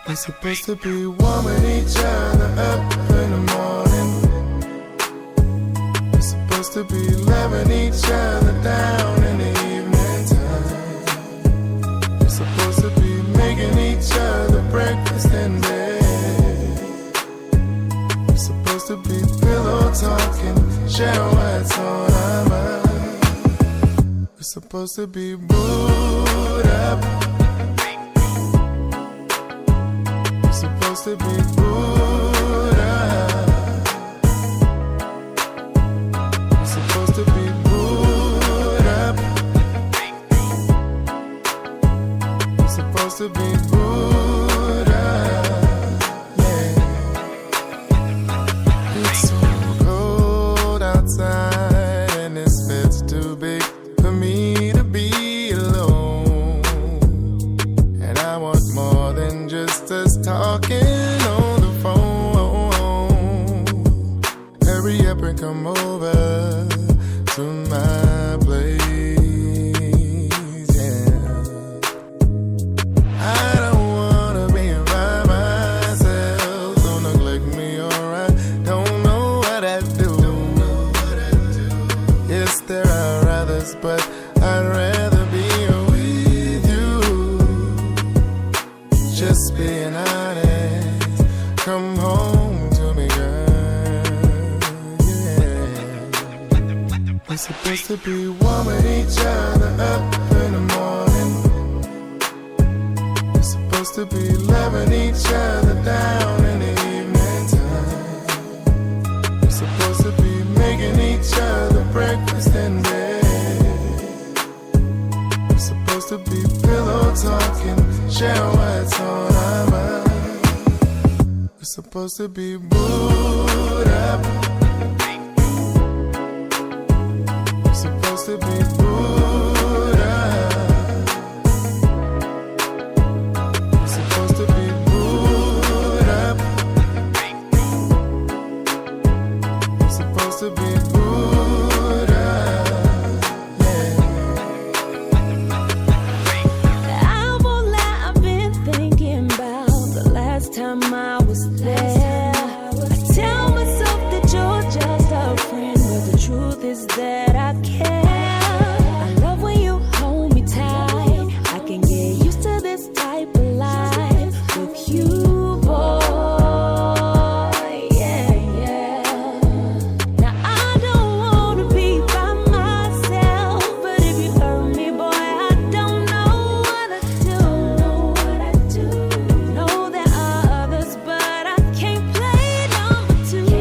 We're supposed to be warming each other up in the morning. We're supposed to be loving each other down in the evening time. We're supposed to be making each other breakfast in bed. We're supposed to be pillow talking, sharing what's on our mind. We're supposed to be booed up. Supposed to be booed up. Supposed to be booed up. Supposed to be booed up. Yeah. It's so cold outside and this bed's too big for me to be alone. And I want more than just us talking on the phone. Hurry up and come over to my place, yeah. I don't wanna be by myself. Don't neglect me or I don't know what I do. Yes, there are others, but I'd rather be with you. Just being honest, come home to me, girl, yeah. We're supposed to be warming each other up in the morning. We're supposed to be loving each other down in the evening time. We're supposed to be making each other breakfast in bed. We're supposed to be pillow talking, sharing what's on our mind. We're supposed to be booed up. We're supposed to be booed up. We're supposed to be booed up. We're supposed to be booed up. Time I was there, I tell myself that you're just a friend, but the truth is that I care. I love when you hold me tight. I can get used to this type of life with you, boy. Yeah, yeah. Now I don't wanna be by myself, but if you hurt me, boy, I don't know what I do. Know that but I can't play number two.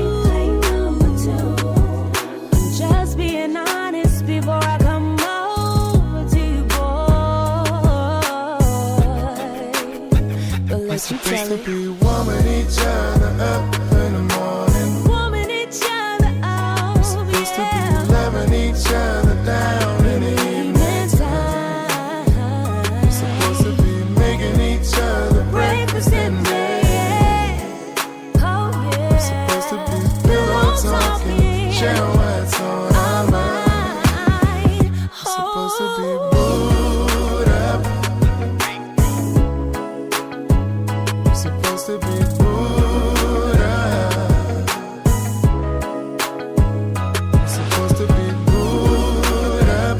I'm just being honest before I come over to you, boy. But let you tell We're supposed to it. be warming each other up in the morning. Warming each other up, We're supposed to be loving each other down in the evening time. We're supposed to be making each other breakfast in bed. We're supposed to be pillow talking, sharing what's on our mind. We're supposed to be booed up. We're supposed to be booed up. We're supposed to be booed up.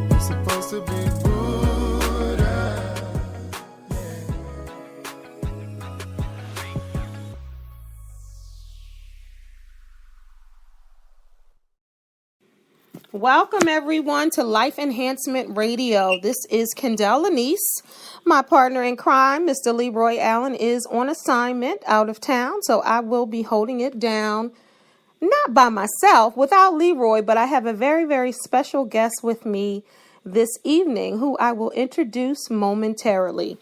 We're supposed to be booed up. Welcome, everyone, to Life Enhancement Radio. This is Kendall Lanise. My partner in crime, Mr. Leroy Allen, is on assignment out of town, so I will be holding it down, not by myself, without Leroy, but I have a very, very special guest with me this evening who I will introduce momentarily.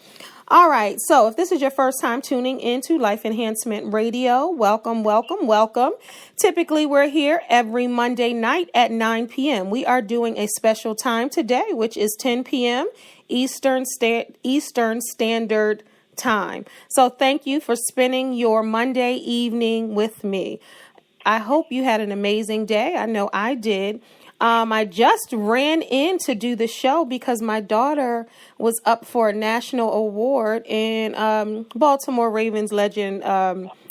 All right, so if this is your first time tuning into Life Enhancement Radio, welcome, welcome, welcome. Typically, we're here every Monday night at 9 p.m. We are doing a special time today, which is 10 p.m. Eastern Standard Time. So thank you for spending your Monday evening with me. I hope you had an amazing day. I know I did. I just ran in to do the show because my daughter was up for a national award, and Baltimore Ravens legend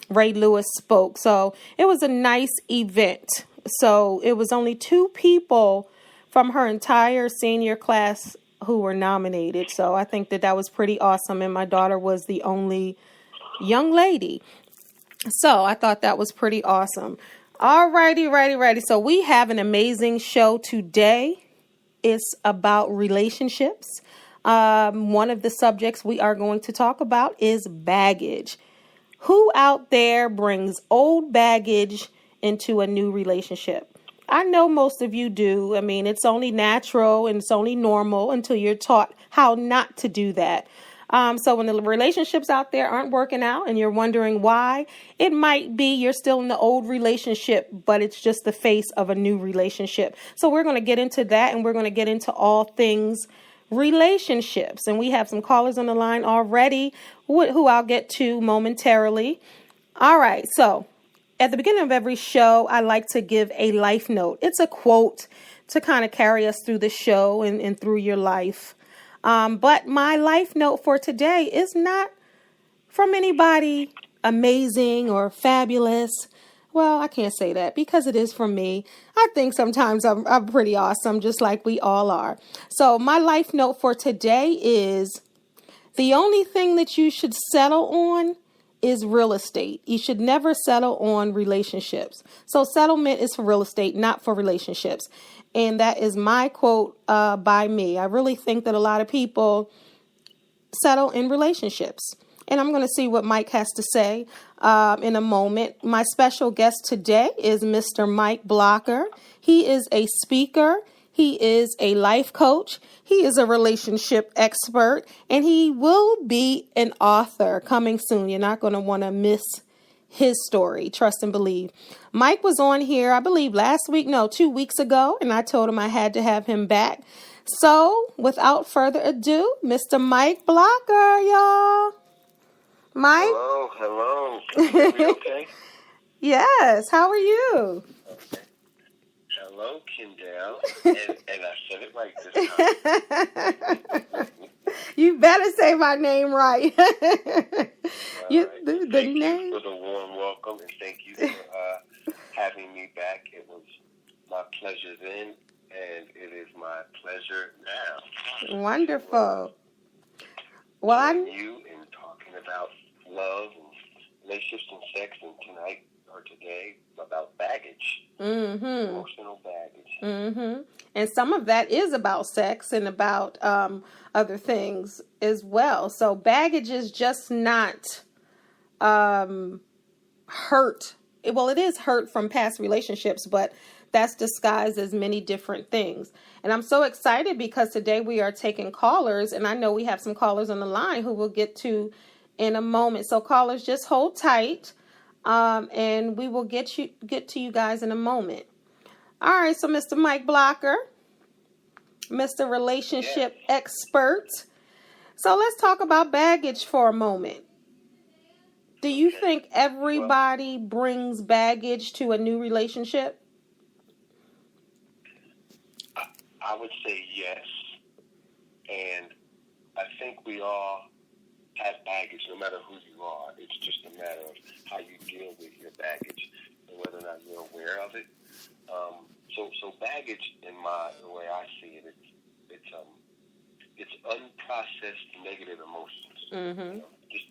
Ray Lewis spoke. So it was a nice event. So it was only 2 people from her entire senior class who were nominated. So I think that was pretty awesome. And my daughter was the only young lady. So I thought that was pretty awesome. All righty. So we have an amazing show today. It's about relationships. One of the subjects we are going to talk about is baggage. Who out there brings old baggage into a new relationship? I know most of you do. I mean, it's only natural and it's only normal until you're taught how not to do that. So when the relationships out there aren't working out and you're wondering why, it might be you're still in the old relationship, but it's just the face of a new relationship. So we're going to get into that, and we're going to get into all things relationships. And we have some callers on the line already who I'll get to momentarily. All right. So at the beginning of every show, I like to give a life note. It's a quote to kind of carry us through the show and through your life. But my life note for today is not from anybody amazing or fabulous. Well, I can't say that because it is from me. I think sometimes I'm pretty awesome, just like we all are. So my life note for today is the only thing that you should settle on is real estate. You should never settle on relationships. So settlement is for real estate, not for relationships. And that is my quote by me. I really think that a lot of people settle in relationships. And I'm going to see what Mike has to say in a moment. My special guest today is Mr. Mike Blocker. He is a speaker. He is a life coach. He is a relationship expert. And he will be an author coming soon. You're not going to want to miss his story. Trust and believe. Mike was on here, I believe 2 weeks ago, and I told him I had to have him back. So without further ado, Mr. Mike Blocker, y'all. Mike? Hello. Can you hear me okay? Yes. How are you? Okay. Hello, Kendall. And I said it right this time. You better say my name right. Right. The Thank name. you for the warm welcome, and thank you for having me back. It was my pleasure then, and it is my pleasure now. Wonderful. Well, you and talking about love and relationships and sex, and tonight or today about baggage, emotional baggage. And some of that is about sex and about other things as well. So baggage is just not hurt. Well, it is hurt from past relationships, but that's disguised as many different things. And I'm so excited because today we are taking callers, and I know we have some callers on the line who we'll get to in a moment. So callers, just hold tight, and we will get to you guys in a moment. All right, so Mr. Mike Blocker, Mr. Relationship Expert. So let's talk about baggage for a moment. Do you think everybody brings baggage to a new relationship? I would say yes. And I think we all have baggage, no matter who you are. It's just a matter of how you deal with your baggage and whether or not you're aware of it. So baggage, in the way I see it, it's unprocessed negative emotions. You know, just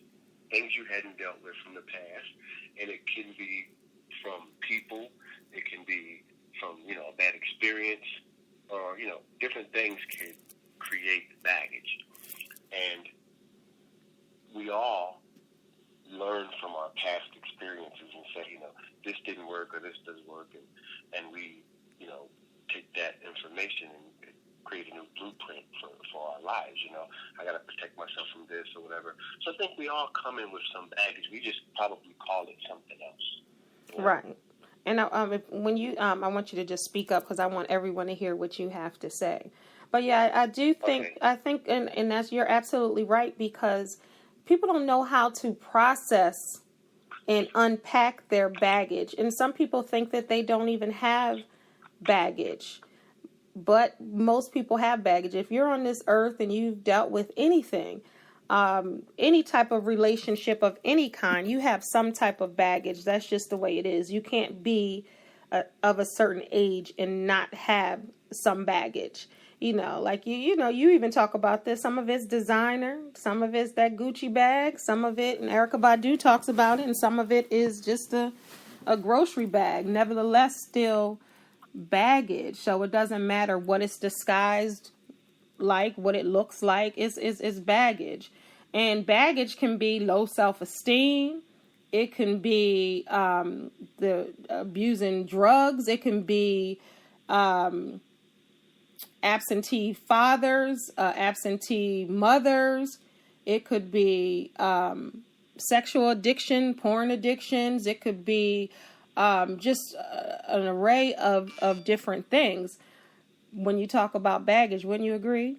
things you hadn't dealt with from the past, and it can be from people, it can be from a bad experience, or different things can create baggage, and we all learn from our past experiences and say, this didn't work or this doesn't work, and we take that information and create a new blueprint for our lives. I got to protect myself from this or whatever. So I think we all come in with some baggage. We just probably call it something else. Right. And I want you to just speak up because I want everyone to hear what you have to say. But yeah, I do think, okay. I think, and that's, you're absolutely right, because people don't know how to process and unpack their baggage. And some people think that they don't even have baggage. but most people have baggage. If you're on this earth and you've dealt with anything, any type of relationship of any kind, you have some type of baggage. That's just the way it is. You can't be of a certain age and not have some baggage. Like you even talk about this. Some of it's designer, some of it's that Gucci bag, some of it, and Erykah Badu talks about it, and some of it is just a grocery bag. Nevertheless, still baggage. So it doesn't matter what it's disguised like, what it looks like. It's baggage. And baggage can be low self-esteem. It can be the abusing drugs. It can be absentee fathers, absentee mothers. It could be sexual addiction, porn addictions. It could be just an array of different things. When you talk about baggage, wouldn't you agree?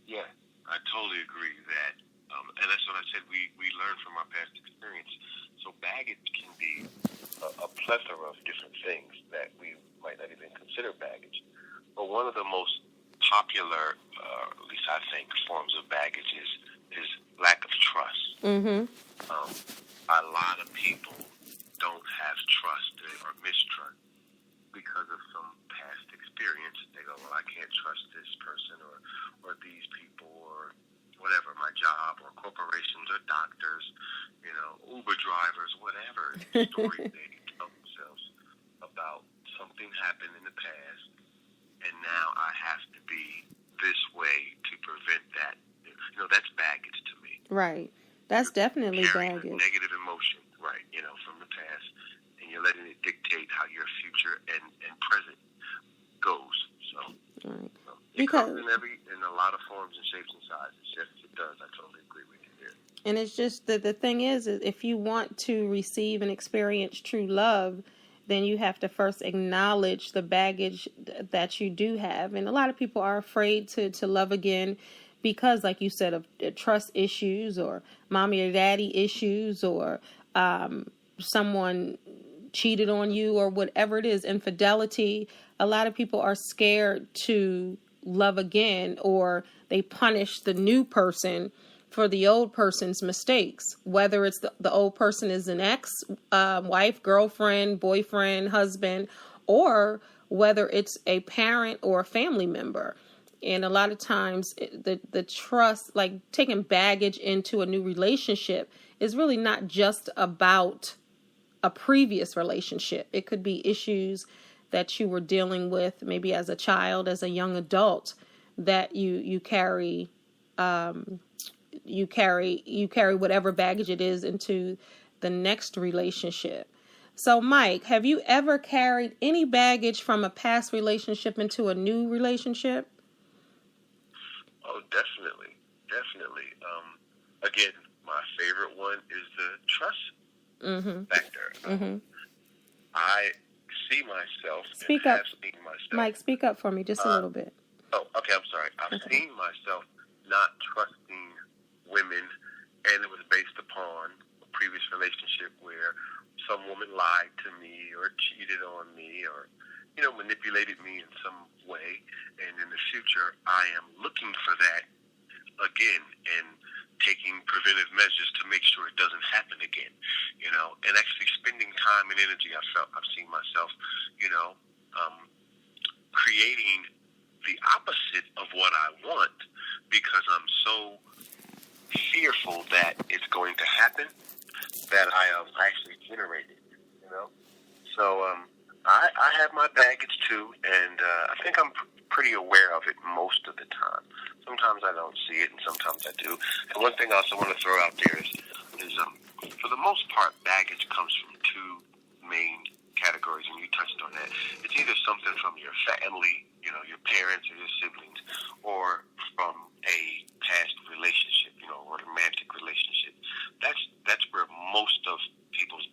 Yeah, I totally agree that, and that's what I said, we learn from our past experience. So baggage can be a plethora of different things that we might not even consider baggage. But one of the most popular, at least I think, forms of baggage is lack of trust. Mm-hmm. A lot of people don't have trust or mistrust because of some past experience. They go, well, I can't trust this person or these people or whatever, my job or corporations or doctors, Uber drivers, whatever story they tell themselves about something happened in the past, and now I have to be this way to prevent that. That's baggage to me. Right. That's definitely carrying baggage. Negative emotion, right, from the past, and you're letting it dictate how your future and present goes. So, right. It comes in a lot of forms and shapes and sizes. Yes, it does. I totally agree with you there. And it's just that the thing is if you want to receive and experience true love, then you have to first acknowledge the baggage that you do have. And a lot of people are afraid to love again because, like you said, of trust issues or mommy or daddy issues or someone cheated on you or whatever it is, infidelity. A lot of people are scared to love again, or they punish the new person for the old person's mistakes, whether it's the old person is an ex, wife, girlfriend, boyfriend, husband, or whether it's a parent or a family member. And a lot of times the trust, like taking baggage into a new relationship, is really not just about a previous relationship. It could be issues that you were dealing with maybe as a child, as a young adult, that you carry whatever baggage it is into the next relationship. So, Mike, have you ever carried any baggage from a past relationship into a new relationship? Oh, definitely. Again, my favorite one is the trust factor. I see myself. Speak up, Mike. Speak up for me just a little bit. Oh, okay. I'm sorry. I've seen myself not trusting women, and it was based upon a previous relationship where some woman lied to me or cheated on me or, manipulated me in some way. And in the future, I am looking for that again and taking preventive measures to make sure it doesn't happen again, and actually spending time and energy. I've seen myself, creating the opposite of what I want because I'm so fearful that it's going to happen that I actually generated it, So I have my baggage too, and I think I'm pretty aware of it most of the time. Sometimes I don't see it, and sometimes I do. And one thing I also want to throw out there is for the most part, baggage comes from two main categories, and you touched on that. It's either something from your family, your parents or your siblings, or from a past relationship, or romantic relationship. That's where most of people's